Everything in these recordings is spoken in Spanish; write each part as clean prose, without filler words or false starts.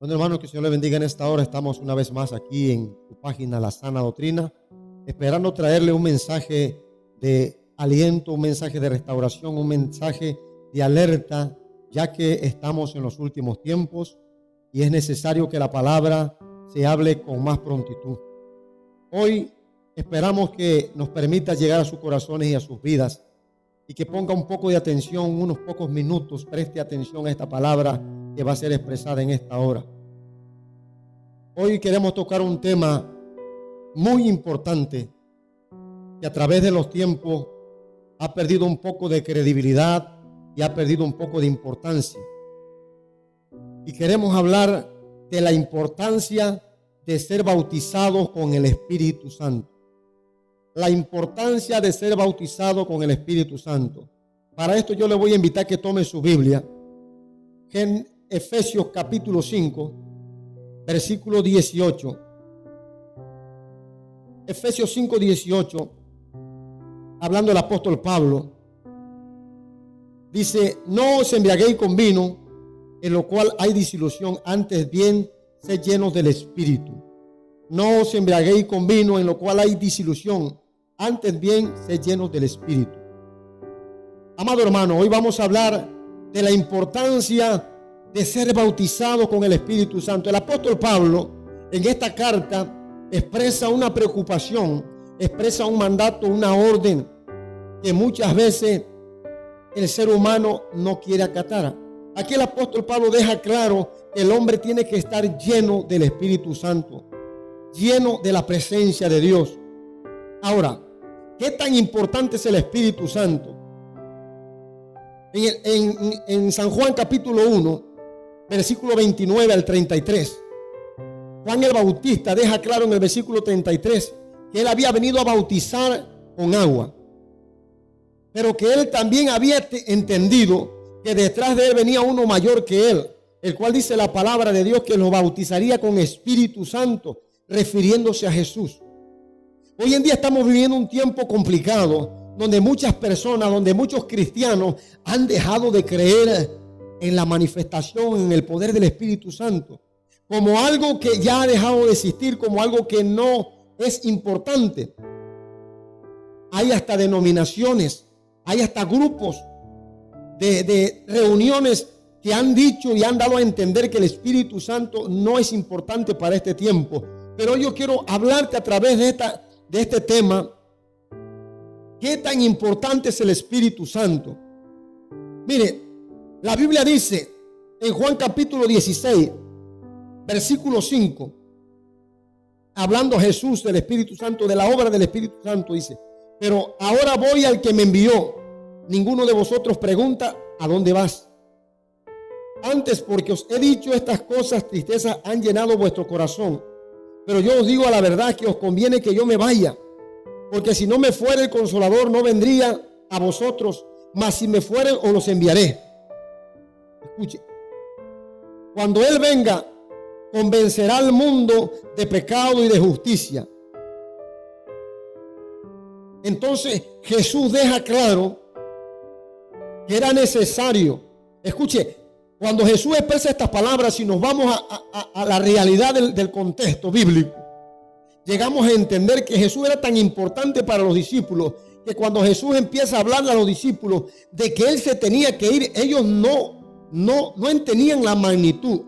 Bueno, hermano, que el Señor le bendiga en esta hora. Estamos una vez más aquí en su página La Sana Doctrina, esperando traerle un mensaje de aliento, un mensaje de restauración, un mensaje de alerta, ya que estamos en los últimos tiempos y es necesario que la palabra se hable con más prontitud. Hoy esperamos que nos permita llegar a sus corazones y a sus vidas y que ponga un poco de atención, unos pocos minutos, preste atención a esta palabra que va a ser expresada en esta hora. Hoy queremos tocar un tema muy importante que a través de los tiempos ha perdido un poco de credibilidad y ha perdido un poco de importancia. Y queremos hablar de la importancia de ser bautizados con el Espíritu Santo. La importancia de ser bautizado con el Espíritu Santo. Para esto yo le voy a invitar que tome su Biblia en Efesios capítulo 5, versículo 18. Efesios 5, 18, hablando el apóstol Pablo, dice: no os embriaguéis con vino, en lo cual hay disolución, antes bien sed llenos del Espíritu. No os embriaguéis con vino, en lo cual hay disolución, antes bien sed llenos del Espíritu. Amado hermano, hoy vamos a hablar de la importancia de ser bautizado con el Espíritu Santo. El apóstol Pablo en esta carta expresa una preocupación, expresa un mandato, una orden que muchas veces el ser humano no quiere acatar. Aquí el apóstol Pablo deja claro que el hombre tiene que estar lleno del Espíritu Santo, lleno de la presencia de Dios. Ahora, ¿qué tan importante es el Espíritu Santo? En San Juan capítulo 1, versículo 29 al 33, Juan el Bautista deja claro en el versículo 33 que él había venido a bautizar con agua, pero que él también había entendido que detrás de él venía uno mayor que él, el cual dice la palabra de Dios que lo bautizaría con Espíritu Santo, refiriéndose a Jesús. Hoy en día estamos viviendo un tiempo complicado, donde muchas personas, donde muchos cristianos han dejado de creer en la manifestación, en el poder del Espíritu Santo, como algo que ya ha dejado de existir, como algo que no es importante. Hay hasta denominaciones, hay hasta grupos de reuniones que han dicho y han dado a entender que el Espíritu Santo no es importante para este tiempo. Pero yo quiero hablarte a través de este tema. ¿Qué tan importante es el Espíritu Santo? Mire, la Biblia dice en Juan capítulo 16, versículo 5, hablando Jesús del Espíritu Santo, de la obra del Espíritu Santo, dice: pero ahora voy al que me envió. Ninguno de vosotros pregunta: ¿a dónde vas? Antes, porque os he dicho estas cosas, tristezas han llenado vuestro corazón. Pero yo os digo a la verdad que os conviene que yo me vaya, porque si no me fuera el Consolador no vendría a vosotros, mas si me fuere os los enviaré. Escuche, cuando Él venga, convencerá al mundo de pecado y de justicia. Entonces Jesús deja claro que era necesario. Escuche, cuando Jesús expresa estas palabras, si nos vamos a la realidad del contexto bíblico, llegamos a entender que Jesús era tan importante para los discípulos, que cuando Jesús empieza a hablarle a los discípulos de que Él se tenía que ir, ellos no entendían la magnitud.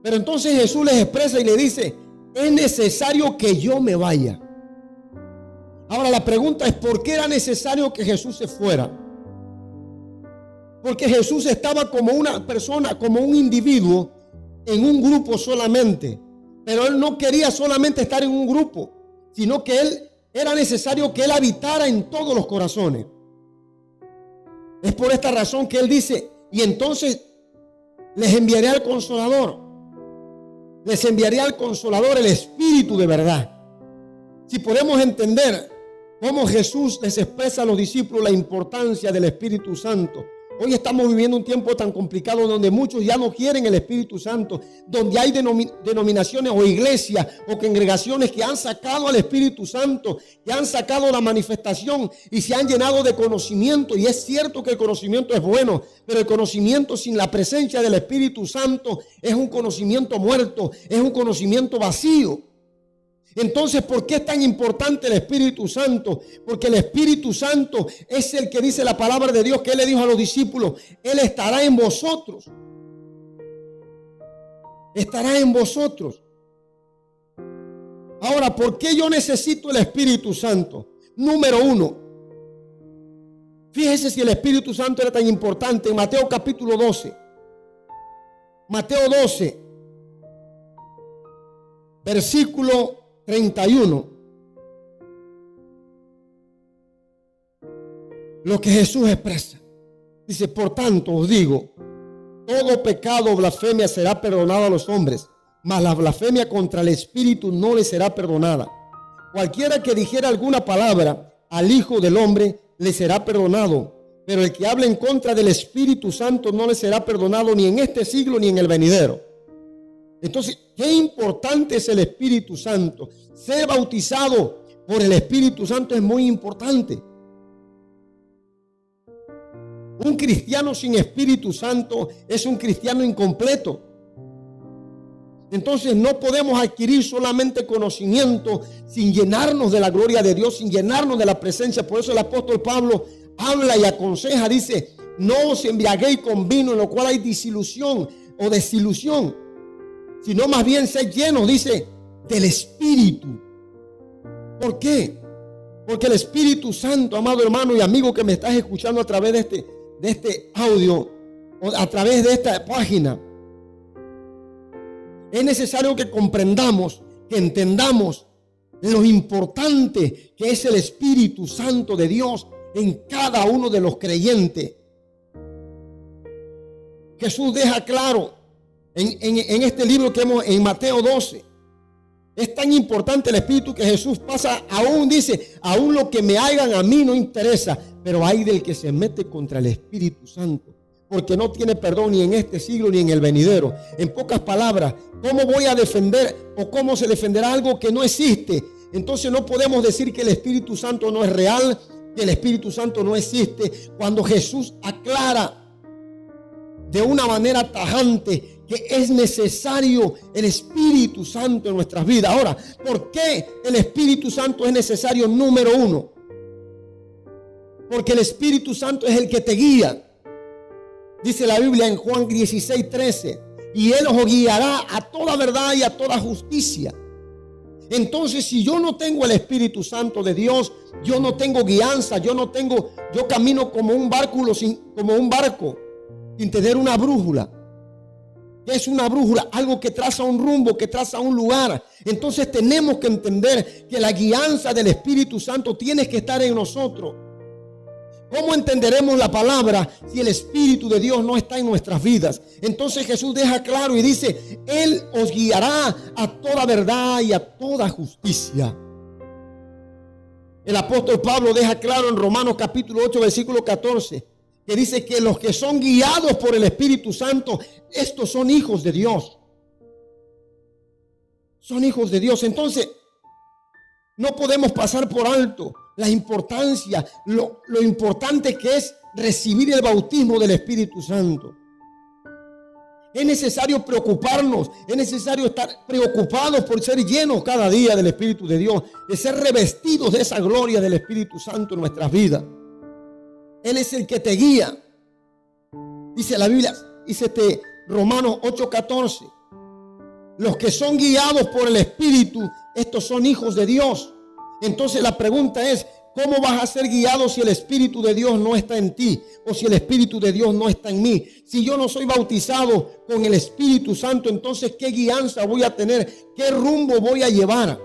Pero entonces Jesús les expresa y le dice: es necesario que yo me vaya. Ahora la pregunta es: ¿por qué era necesario que Jesús se fuera? Porque Jesús estaba como una persona, como un individuo en un grupo solamente. Pero Él no quería solamente estar en un grupo, sino que era necesario que Él habitara en todos los corazones. Es por esta razón que Él dice: y entonces les enviaré al Consolador. Les enviaré al Consolador, el Espíritu de verdad. Si podemos entender cómo Jesús les expresa a los discípulos la importancia del Espíritu Santo, Hoy estamos viviendo un tiempo tan complicado donde muchos ya no quieren el Espíritu Santo, donde hay denominaciones o iglesias o congregaciones que han sacado al Espíritu Santo, que han sacado la manifestación y se han llenado de conocimiento. Y es cierto que el conocimiento es bueno, pero el conocimiento sin la presencia del Espíritu Santo es un conocimiento muerto, es un conocimiento vacío. Entonces, ¿por qué es tan importante el Espíritu Santo? Porque el Espíritu Santo es el que dice la palabra de Dios, que Él le dijo a los discípulos: Él estará en vosotros. Estará en vosotros. Ahora, ¿por qué yo necesito el Espíritu Santo? Número 1. Fíjese si el Espíritu Santo era tan importante. En Mateo capítulo 12. Mateo 12. Versículo 31. Lo que Jesús expresa. Dice: por tanto os digo, todo pecado o blasfemia será perdonado a los hombres, mas la blasfemia contra el Espíritu no le será perdonada. Cualquiera que dijera alguna palabra al Hijo del Hombre le será perdonado, pero el que hable en contra del Espíritu Santo no le será perdonado ni en este siglo ni en el venidero. Entonces, qué importante es el Espíritu Santo. Ser bautizado por el Espíritu Santo es muy importante. Un cristiano sin Espíritu Santo es un cristiano incompleto. Entonces no podemos adquirir solamente conocimiento sin llenarnos de la gloria de Dios, sin llenarnos de la presencia. Por eso el apóstol Pablo habla y aconseja, dice: no os embriaguéis con vino, en lo cual hay disilusión o desilusión, sino más bien sed llenos, dice, del Espíritu. ¿Por qué? Porque el Espíritu Santo, amado hermano y amigo que me estás escuchando a través de este audio o a través de esta página, es necesario que comprendamos, que entendamos lo importante que es el Espíritu Santo de Dios en cada uno de los creyentes. Jesús deja claro en este libro que hemos, en Mateo 12, es tan importante el Espíritu que Jesús pasa, aún dice: aún lo que me hagan a mí no interesa, pero hay del que se mete contra el Espíritu Santo, porque no tiene perdón ni en este siglo ni en el venidero. En pocas palabras, ¿cómo voy a defender o cómo se defenderá algo que no existe? Entonces no podemos decir que el Espíritu Santo no es real, que el Espíritu Santo no existe, cuando Jesús aclara de una manera tajante que es necesario el Espíritu Santo en nuestras vidas. Ahora, ¿por qué el Espíritu Santo es necesario? Número 1, porque el Espíritu Santo es el que te guía. Dice la Biblia en Juan 16:13: y Él os guiará a toda verdad y a toda justicia. Entonces, si yo no tengo el Espíritu Santo de Dios, yo no tengo guianza, yo camino como un barco sin tener una brújula. ¿Qué es una brújula? Algo que traza un rumbo, que traza un lugar. Entonces tenemos que entender que la guianza del Espíritu Santo tiene que estar en nosotros. ¿Cómo entenderemos la palabra si el Espíritu de Dios no está en nuestras vidas? Entonces Jesús deja claro y dice: Él os guiará a toda verdad y a toda justicia. El apóstol Pablo deja claro en Romanos capítulo 8, versículo 14, que dice que los que son guiados por el Espíritu Santo, estos son hijos de Dios. Son hijos de Dios. Entonces, no podemos pasar por alto la importancia, lo importante que es recibir el bautismo del Espíritu Santo. Es necesario preocuparnos, es necesario estar preocupados por ser llenos cada día del Espíritu de Dios, de ser revestidos de esa gloria del Espíritu Santo en nuestras vidas. Él es el que te guía. Dice la Biblia, dice Romanos 8:14: los que son guiados por el Espíritu, estos son hijos de Dios. Entonces la pregunta es: ¿cómo vas a ser guiado si el Espíritu de Dios no está en ti? O si el Espíritu de Dios no está en mí. Si yo no soy bautizado con el Espíritu Santo, entonces ¿qué guianza voy a tener? ¿Qué rumbo voy a llevar?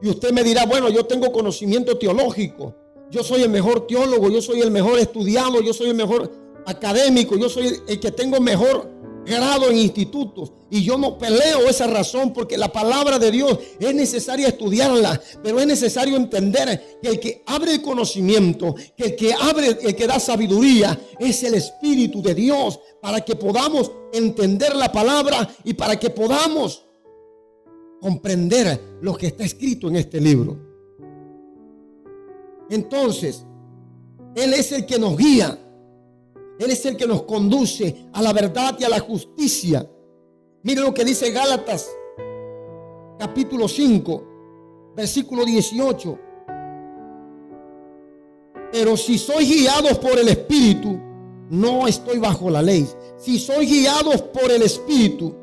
Y usted me dirá: bueno, yo tengo conocimiento teológico, yo soy el mejor teólogo, yo soy el mejor estudiado, yo soy el mejor académico, yo soy el que tengo mejor grado en institutos. Y yo no peleo esa razón, porque la palabra de Dios es necesaria estudiarla, pero es necesario entender que el que abre el conocimiento, el que da sabiduría, es el Espíritu de Dios, para que podamos entender la palabra y para que podamos comprender lo que está escrito en este libro. Entonces, Él es el que nos guía. Él es el que nos conduce a la verdad y a la justicia. Mire lo que dice Gálatas capítulo 5, versículo 18. Pero si sois guiados por el Espíritu, no estoy bajo la ley. Si sois guiados por el Espíritu,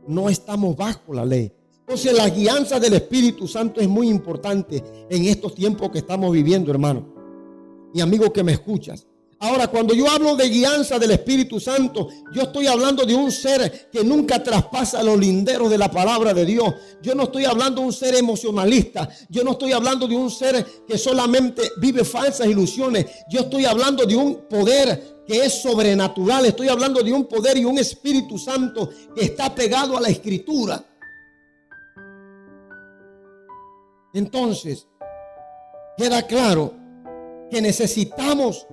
no estamos bajo la ley. Entonces la guianza del Espíritu Santo es muy importante en estos tiempos que estamos viviendo, hermano y amigo que me escuchas. Ahora, cuando yo hablo de guianza del Espíritu Santo, yo estoy hablando de un ser que nunca traspasa los linderos de la palabra de Dios. Yo no estoy hablando de un ser emocionalista. Yo no estoy hablando de un ser que solamente vive falsas ilusiones. Yo estoy hablando de un poder que es sobrenatural. Estoy hablando de un poder y un Espíritu Santo que está pegado a la Escritura. Entonces, queda claro que necesitamos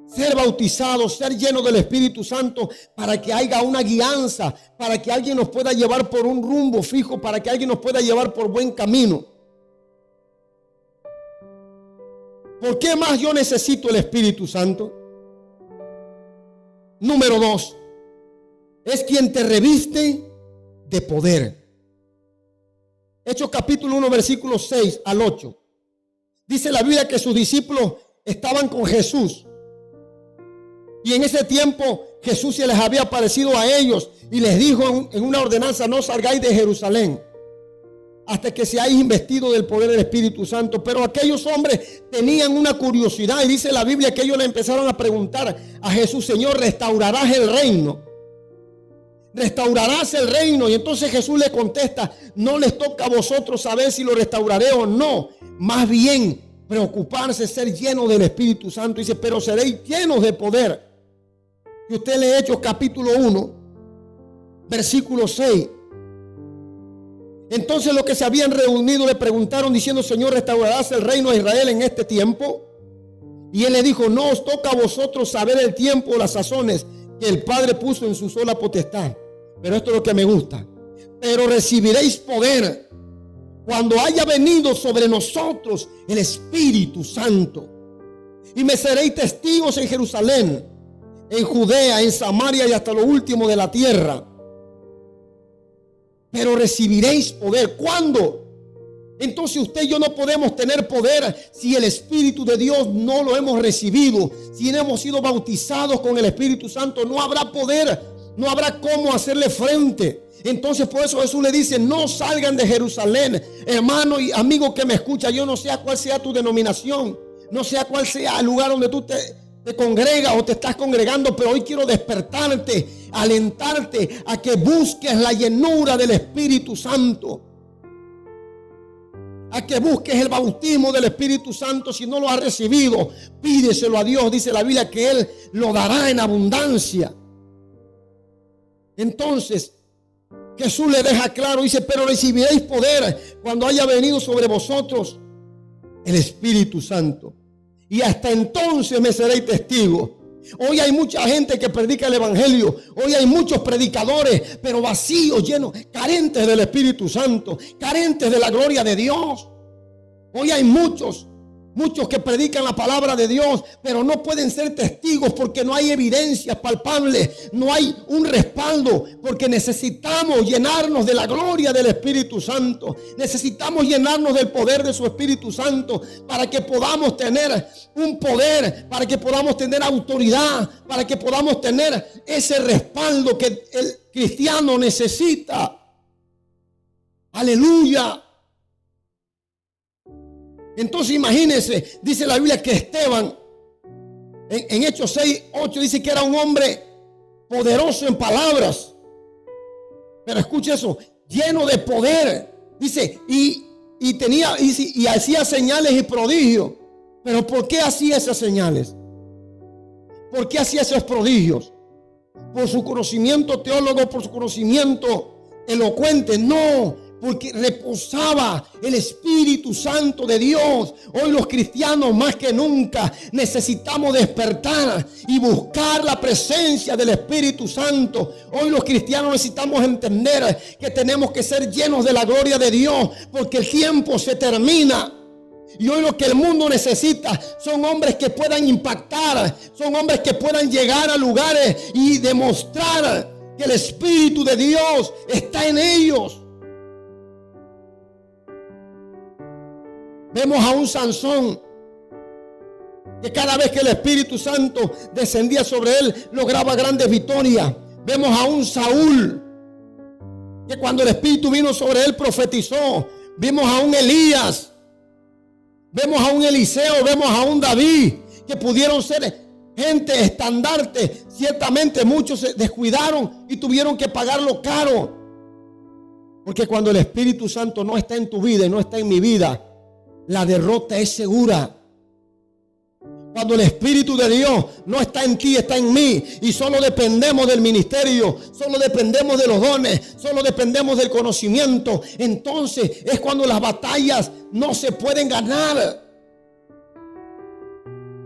ser bautizados, ser llenos del Espíritu Santo, para que haya una guianza, para que alguien nos pueda llevar por un rumbo fijo, para que alguien nos pueda llevar por buen camino. ¿Por qué más yo necesito el Espíritu Santo? Número 2, es quien te reviste de poder. Hechos capítulo 1, versículos 6 al 8. Dice la Biblia que sus discípulos estaban con Jesús. Y en ese tiempo Jesús se les había aparecido a ellos y les dijo en una ordenanza: no salgáis de Jerusalén hasta que seáis investidos del poder del Espíritu Santo. Pero aquellos hombres tenían una curiosidad, y dice la Biblia que ellos le empezaron a preguntar a Jesús: Señor, ¿restaurarás el reino? ¿Restaurarás el reino? Y entonces Jesús le contesta: no les toca a vosotros saber si lo restauraré o no. Más bien preocuparse, ser lleno del Espíritu Santo. Dice: pero seréis llenos de poder. Y usted lee Hechos capítulo 1, versículo 6. Entonces los que se habían reunido le preguntaron diciendo: Señor, ¿restaurarás el reino de Israel en este tiempo? Y él le dijo: no os toca a vosotros saber el tiempo o las sazones que el Padre puso en su sola potestad. Pero esto es lo que me gusta: pero recibiréis poder cuando haya venido sobre nosotros el Espíritu Santo, y me seréis testigos en Jerusalén, en Judea, en Samaria y hasta lo último de la tierra. Pero recibiréis poder. ¿Cuándo? Entonces usted y yo no podemos tener poder si el Espíritu de Dios no lo hemos recibido. Si no hemos sido bautizados con el Espíritu Santo, no habrá poder, no habrá cómo hacerle frente. Entonces por eso Jesús le dice: no salgan de Jerusalén. Hermano y amigo que me escucha, yo no sé cuál sea tu denominación, no sé cuál sea el lugar donde tú te congregas o te estás congregando, pero hoy quiero despertarte, alentarte a que busques la llenura del Espíritu Santo, a que busques el bautismo del Espíritu Santo. Si no lo has recibido, pídeselo a Dios. Dice la Biblia que Él lo dará en abundancia. Entonces Jesús le deja claro, dice: pero recibiréis poder cuando haya venido sobre vosotros el Espíritu Santo, y hasta entonces me seréis testigos. Hoy hay mucha gente que predica el Evangelio. Hoy hay muchos predicadores, pero vacíos, llenos, carentes del Espíritu Santo, carentes de la gloria de Dios. Hoy hay muchos que predican la palabra de Dios, pero no pueden ser testigos porque no hay evidencias palpables, no hay un respaldo, porque necesitamos llenarnos de la gloria del Espíritu Santo. Necesitamos llenarnos del poder de su Espíritu Santo para que podamos tener un poder, para que podamos tener autoridad, para que podamos tener ese respaldo que el cristiano necesita. Aleluya. Entonces imagínense, dice la Biblia que Esteban en Hechos 6, 8 dice que era un hombre poderoso en palabras. Pero escuche eso, lleno de poder. Dice, y hacía señales y prodigios. Pero ¿por qué hacía esas señales? ¿Por qué hacía esos prodigios? por su conocimiento teólogo, por su conocimiento elocuente, no, porque reposaba el Espíritu Santo de Dios. Hoy los cristianos más que nunca necesitamos despertar y buscar la presencia del Espíritu Santo. Hoy los cristianos necesitamos entender que tenemos que ser llenos de la gloria de Dios, porque el tiempo se termina. Y hoy lo que el mundo necesita son hombres que puedan impactar, son hombres que puedan llegar a lugares y demostrar que el Espíritu de Dios está en ellos. Vemos a un Sansón que cada vez que el Espíritu Santo descendía sobre él, lograba grandes victorias. Vemos a un Saúl que cuando el Espíritu vino sobre él profetizó. Vemos a un Elías. Vemos a un Eliseo, vemos a un David, que pudieron ser gente estandarte. Ciertamente muchos se descuidaron y tuvieron que pagarlo caro. Porque cuando el Espíritu Santo no está en tu vida y no está en mi vida, la derrota es segura. Cuando el Espíritu de Dios no está en ti, está en mí, y solo dependemos del ministerio, solo dependemos de los dones, solo dependemos del conocimiento, entonces es cuando las batallas no se pueden ganar.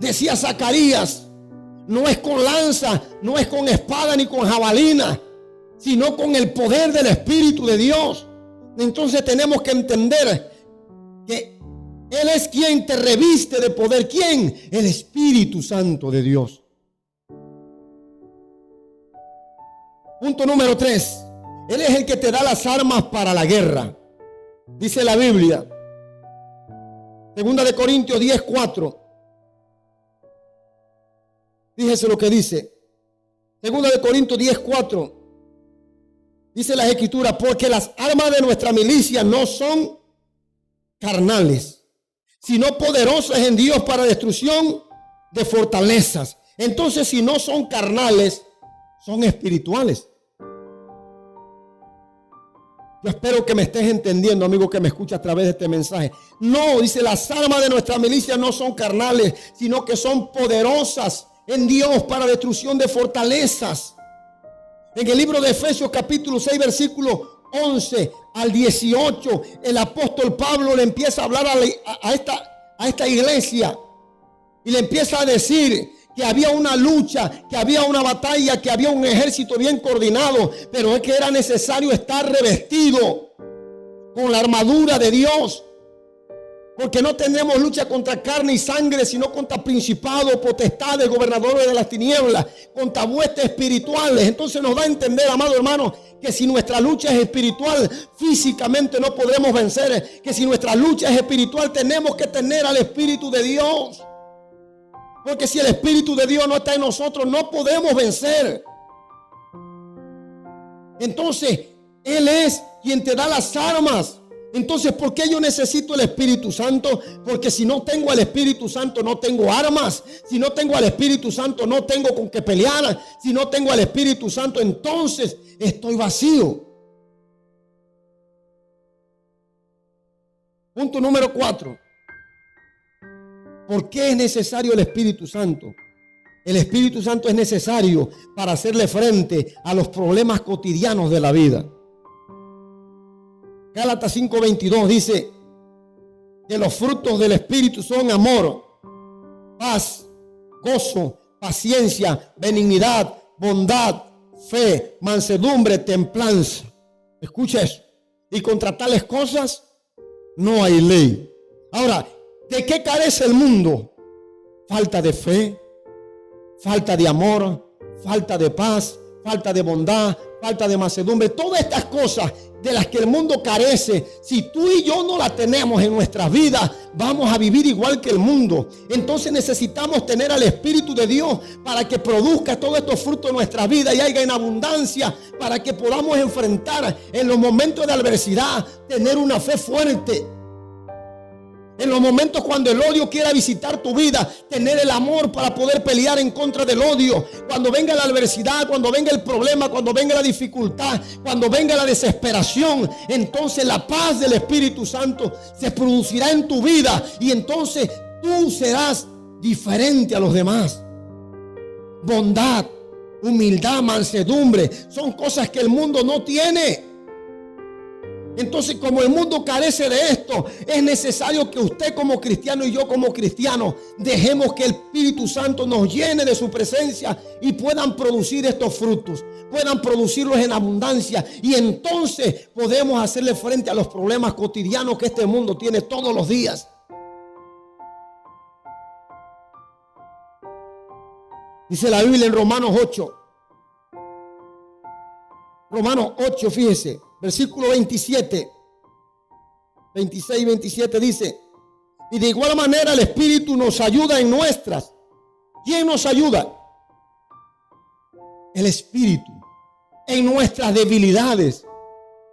Decía Zacarías, no es con lanza, no es con espada ni con jabalina, sino con el poder del Espíritu de Dios. Entonces tenemos que entender que Él es quien te reviste de poder. ¿Quién? El Espíritu Santo de Dios. Punto número 3. Él es el que te da las armas para la guerra. Dice la Biblia. 2 Corintios 10:4. Fíjese lo que dice. 2 Corintios 10:4. Dice las Escrituras, porque las armas de nuestra milicia no son carnales, sino poderosas en Dios para destrucción de fortalezas. Entonces, si no son carnales, son espirituales. Yo espero que me estés entendiendo, amigo, que me escucha a través de este mensaje. No, dice, las armas de nuestra milicia no son carnales, sino que son poderosas en Dios para destrucción de fortalezas. En el libro de Efesios capítulo 6, versículo 11 al 18, el apóstol Pablo le empieza a hablar a esta iglesia y le empieza a decir que había una lucha, que había una batalla, que había un ejército bien coordinado, pero es que era necesario estar revestido con la armadura de Dios, porque no tenemos lucha contra carne y sangre, sino contra principados, potestades, gobernadores de las tinieblas, contra huestes espirituales. Entonces nos da a entender, amado hermano, que si nuestra lucha es espiritual, físicamente no podremos vencer. Que si nuestra lucha es espiritual, tenemos que tener al Espíritu de Dios. Porque si el Espíritu de Dios no está en nosotros, no podemos vencer. Entonces, Él es quien te da las armas. Entonces, ¿por qué yo necesito el Espíritu Santo? Porque si no tengo al Espíritu Santo, no tengo armas. Si no tengo al Espíritu Santo, no tengo con qué pelear. Si no tengo al Espíritu Santo, entonces estoy vacío. Punto número 4. ¿Por qué es necesario el Espíritu Santo? El Espíritu Santo es necesario para hacerle frente a los problemas cotidianos de la vida. Gálatas 5:22 dice que los frutos del Espíritu son amor, paz, gozo, paciencia, benignidad, bondad, fe, mansedumbre, templanza. Escucha eso. Y contra tales cosas no hay ley. Ahora, ¿de qué carece el mundo? Falta de fe, falta de amor, falta de paz, falta de bondad, falta de mansedumbre. Todas estas cosas de las que el mundo carece, si tú y yo no las tenemos en nuestras vidas, vamos a vivir igual que el mundo. Entonces necesitamos tener al Espíritu de Dios para que produzca todos estos frutos en nuestra vida y haya en abundancia, para que podamos enfrentar en los momentos de adversidad, tener una fe fuerte. En los momentos cuando el odio quiera visitar tu vida, tener el amor para poder pelear en contra del odio. Cuando venga la adversidad, cuando venga el problema, cuando venga la dificultad, cuando venga la desesperación, entonces la paz del Espíritu Santo se producirá en tu vida y entonces tú serás diferente a los demás. Bondad. humildad, mansedumbre. Son cosas que el mundo no tiene. Entonces, como el mundo carece de esto, es necesario que usted como cristiano y yo como cristiano dejemos que el Espíritu Santo nos llene de su presencia y puedan producir estos frutos, puedan producirlos en abundancia, y entonces podemos hacerle frente a los problemas cotidianos que este mundo tiene todos los días. Dice la Biblia en Romanos 8. Romanos 8, fíjese, versículo 27, 26 y 27 dice: y de igual manera el Espíritu nos ayuda en nuestras. ¿Quién nos ayuda? El Espíritu. En nuestras debilidades.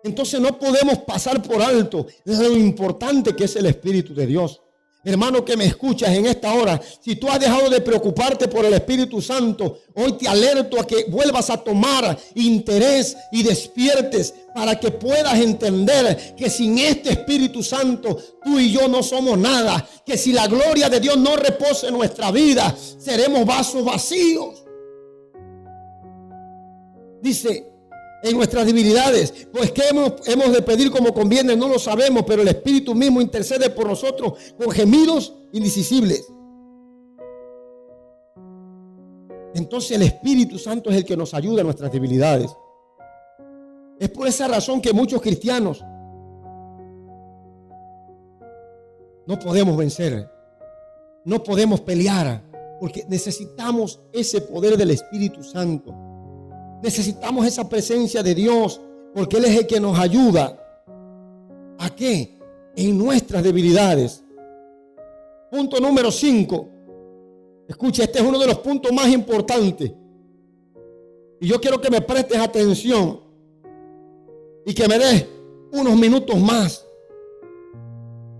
Entonces no podemos pasar por alto lo importante que es el Espíritu de Dios. Hermano que me escuchas en esta hora, si tú has dejado de preocuparte por el Espíritu Santo, hoy te alerto a que vuelvas a tomar interés y despiertes para que puedas entender que sin este Espíritu Santo tú y yo no somos nada, que si la gloria de Dios no reposa en nuestra vida, seremos vasos vacíos. Dice: en nuestras debilidades, pues que hemos de pedir como conviene, no lo sabemos, pero el Espíritu mismo intercede por nosotros con gemidos indecibles. Entonces el Espíritu Santo es el que nos ayuda en nuestras debilidades. Es por esa razón que muchos cristianos no podemos vencer, no podemos pelear, porque necesitamos ese poder del Espíritu Santo. Necesitamos esa presencia de Dios, porque Él es el que nos ayuda. ¿A qué? En nuestras debilidades. Punto número 5. Escucha, este es uno de los puntos más importantes. Y yo quiero que me prestes atención y que me des unos minutos más.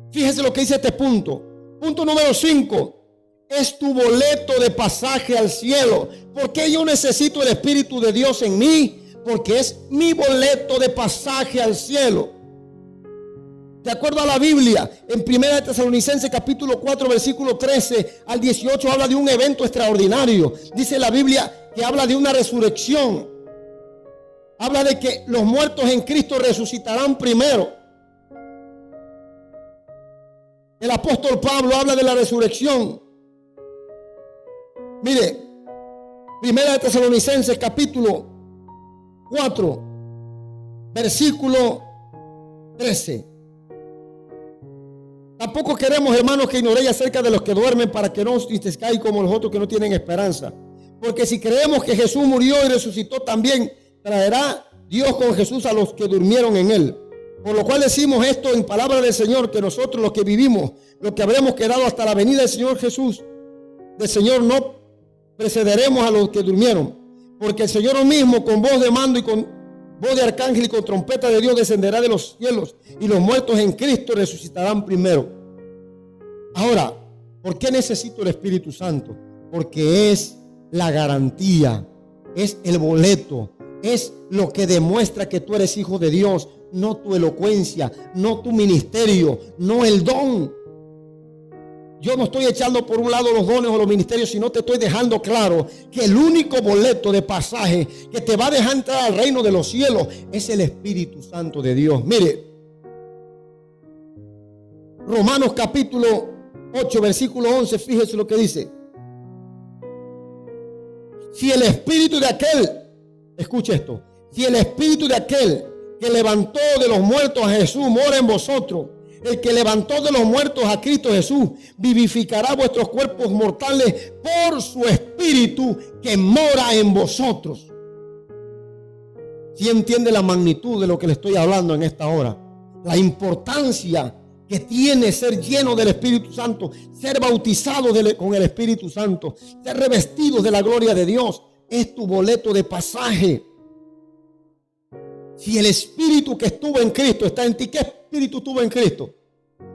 Fíjese lo que dice este punto. Punto número 5. Es tu boleto de pasaje al cielo. ¿Por qué yo necesito el Espíritu de Dios en mí? Porque es mi boleto de pasaje al cielo. De acuerdo a la Biblia, en 1 Tesalonicenses capítulo 4, versículo 13 al 18, habla de un evento extraordinario. Dice la Biblia que habla de una resurrección. Habla de que los muertos en Cristo resucitarán primero. El apóstol Pablo habla de la resurrección. Mire, 1 Tesalonicenses capítulo 4, versículo 13. Tampoco queremos, hermanos, que ignoréis acerca de los que duermen, para que no os entristezcáis como los otros que no tienen esperanza. Porque si creemos que Jesús murió y resucitó, también traerá Dios con Jesús a los que durmieron en él. Por lo cual decimos esto en palabra del Señor, que nosotros los que vivimos, los que habremos quedado hasta la venida del Señor Jesús, del Señor, no precederemos a los que durmieron. Porque el Señor mismo, con voz de mando y con voz de arcángel y con trompeta de Dios, descenderá de los cielos, y los muertos en Cristo resucitarán primero. Ahora, ¿por qué necesito el Espíritu Santo? Porque es la garantía, es el boleto, es lo que demuestra que tú eres hijo de Dios, no tu elocuencia, no tu ministerio, no el don. Yo no estoy echando por un lado los dones o los ministerios, sino te estoy dejando claro que el único boleto de pasaje que te va a dejar entrar al reino de los cielos es el Espíritu Santo de Dios. Mire, Romanos capítulo 8, versículo 11, fíjese lo que dice. Si el Espíritu de aquel, escuche esto, si el Espíritu de aquel que levantó de los muertos a Jesús mora en vosotros, el que levantó de los muertos a Cristo Jesús vivificará vuestros cuerpos mortales por su Espíritu que mora en vosotros. ¿Sí entiende la magnitud de lo que le estoy hablando en esta hora? La importancia que tiene ser lleno del Espíritu Santo, ser bautizado con el Espíritu Santo, ser revestidos de la gloria de Dios. Es tu boleto de pasaje. Si el Espíritu que estuvo en Cristo está en ti, ¿qué Espíritu estuvo en Cristo?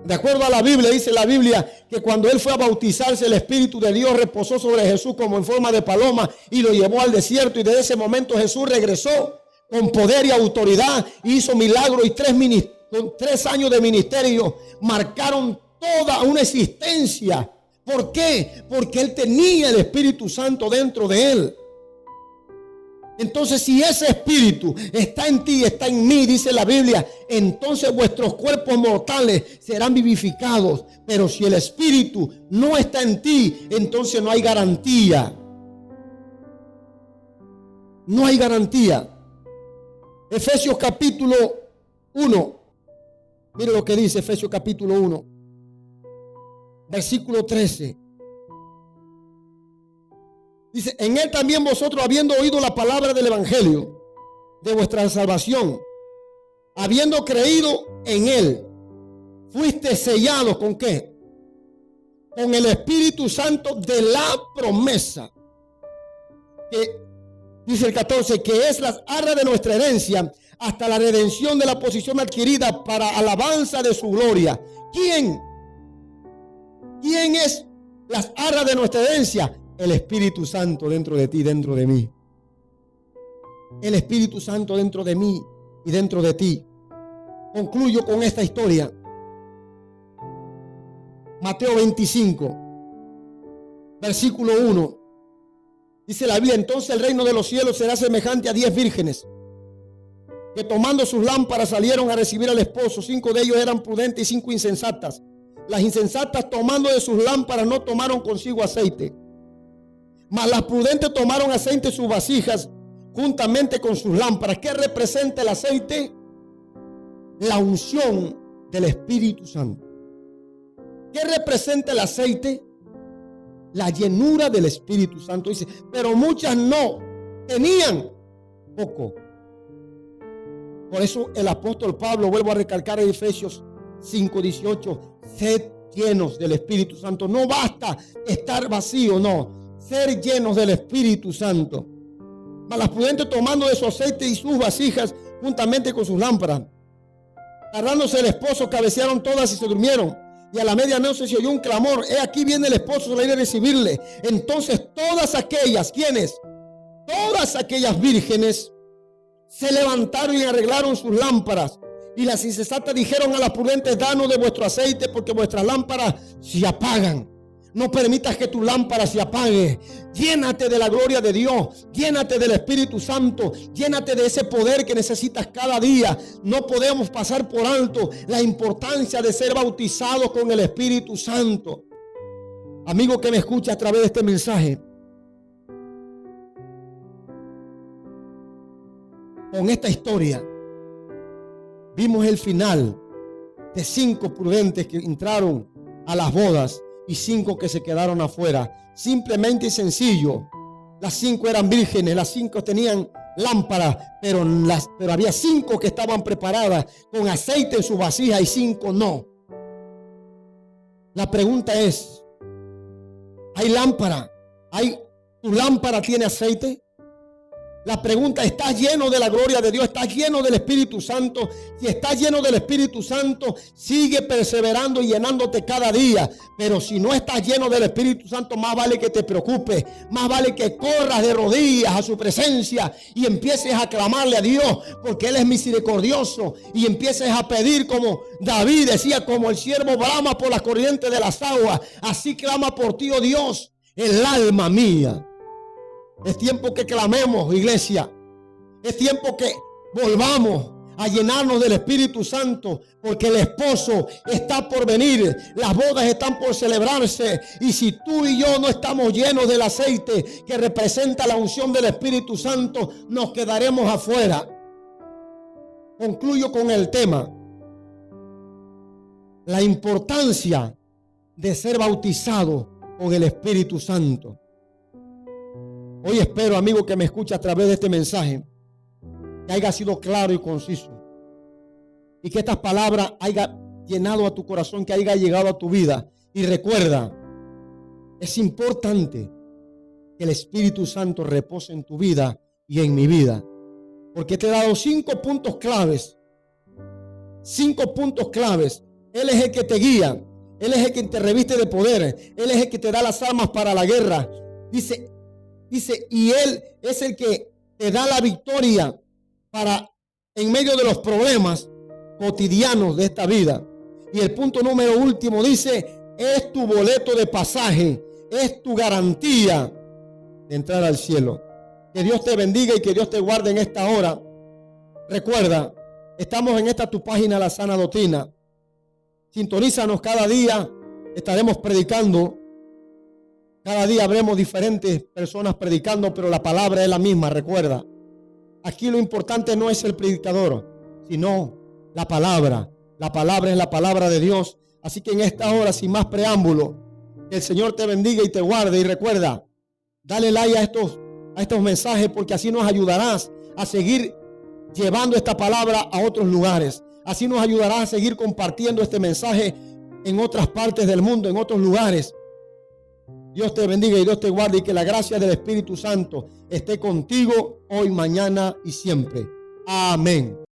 De acuerdo a la Biblia, dice la Biblia que cuando Él fue a bautizarse, el Espíritu de Dios reposó sobre Jesús como en forma de paloma y lo llevó al desierto. Y desde ese momento Jesús regresó con poder y autoridad, hizo milagros, y 3 años de ministerio marcaron toda una existencia. ¿Por qué? Porque Él tenía el Espíritu Santo dentro de Él. Entonces, si ese espíritu está en ti, está en mí, dice la Biblia, entonces vuestros cuerpos mortales serán vivificados. Pero si el espíritu no está en ti, entonces no hay garantía. No hay garantía. Efesios capítulo 1. Mire lo que dice Efesios capítulo 1. Versículo 13. Dice, en él también vosotros, habiendo oído la palabra del evangelio de vuestra salvación, habiendo creído en él, fuiste sellados ¿con qué? Con el Espíritu Santo de la promesa. Que dice el 14, que es las arras de nuestra herencia hasta la redención de la posesión adquirida para alabanza de su gloria. ¿Quién es las arras de nuestra herencia? El Espíritu Santo dentro de ti, dentro de mí. El Espíritu Santo dentro de mí y dentro de ti. Concluyo con esta historia. Mateo 25, versículo 1. Dice la Biblia, entonces el reino de los cielos será semejante a 10 vírgenes que tomando sus lámparas salieron a recibir al esposo. 5 de ellos eran prudentes y 5 insensatas. Las insensatas, tomando de sus lámparas, no tomaron consigo aceite, mas las prudentes tomaron aceite en sus vasijas juntamente con sus lámparas. ¿Qué representa el aceite? La unción del Espíritu Santo. ¿Qué representa el aceite? La llenura del Espíritu Santo. Dice, pero muchas no tenían, poco. Por eso el apóstol Pablo, vuelvo a recalcar en Efesios 5:18, sed llenos del Espíritu Santo. No basta estar vacío, no. Ser llenos del Espíritu Santo. Mas las prudentes, tomando de su aceite y sus vasijas juntamente con sus lámparas. Tardándose el esposo, cabecearon todas y se durmieron. Y a la medianoche se oyó un clamor. He aquí viene el esposo, se le irá a recibirle. Entonces todas aquellas, ¿quiénes? Todas aquellas vírgenes se levantaron y arreglaron sus lámparas. Y las insensatas dijeron a las prudentes, danos de vuestro aceite, porque vuestras lámparas se apagan. No permitas que tu lámpara se apague. Llénate de la gloria de Dios. Llénate del Espíritu Santo. Llénate de ese poder que necesitas cada día. No podemos pasar por alto la importancia de ser bautizados con el Espíritu Santo. Amigo que me escucha a través de este mensaje, con esta historia vimos el final de 5 prudentes que entraron a las bodas y 5 que se quedaron afuera. Simplemente y sencillo. Las 5 eran vírgenes, las 5 tenían lámparas, pero había 5 que estaban preparadas con aceite en su vasija y 5 no. La pregunta es, ¿hay lámpara? ¿Tu lámpara tiene aceite? La pregunta, ¿estás lleno de la gloria de Dios? ¿Estás lleno del Espíritu Santo? Si estás lleno del Espíritu Santo, sigue perseverando y llenándote cada día. Pero si no estás lleno del Espíritu Santo, más vale que te preocupes. Más vale que corras de rodillas a su presencia y empieces a clamarle a Dios, porque Él es misericordioso. Y empieces a pedir como David decía, como el siervo brama por las corrientes de las aguas. Así clama por ti, oh Dios, el alma mía. Es tiempo que clamemos, iglesia. Es tiempo que volvamos a llenarnos del Espíritu Santo, porque el esposo está por venir, las bodas están por celebrarse, y si tú y yo no estamos llenos del aceite que representa la unción del Espíritu Santo, nos quedaremos afuera. Concluyo con el tema: la importancia de ser bautizado con el Espíritu Santo. Hoy espero, amigo que me escucha a través de este mensaje, que haya sido claro y conciso, y que estas palabras hayan llenado a tu corazón, que haya llegado a tu vida. Y recuerda, es importante que el Espíritu Santo repose en tu vida y en mi vida, porque te he dado 5 puntos claves. 5 puntos claves. Él es el que te guía, Él es el que te reviste de poder, Él es el que te da las armas para la guerra. Dice, y Él es el que te da la victoria para en medio de los problemas cotidianos de esta vida. Y el punto número último dice, es tu boleto de pasaje, es tu garantía de entrar al cielo. Que Dios te bendiga y que Dios te guarde en esta hora. Recuerda, estamos en esta tu página, La Sana Doctrina. Sintonízanos cada día. Estaremos predicando. Cada día habremos diferentes personas predicando, pero la palabra es la misma, recuerda. Aquí lo importante no es el predicador, sino la palabra. La palabra es la palabra de Dios. Así que en esta hora, sin más preámbulo, que el Señor te bendiga y te guarde. Y recuerda, dale like a estos mensajes, porque así nos ayudarás a seguir llevando esta palabra a otros lugares. Así nos ayudarás a seguir compartiendo este mensaje en otras partes del mundo, en otros lugares. Dios te bendiga y Dios te guarde, y que la gracia del Espíritu Santo esté contigo hoy, mañana y siempre. Amén.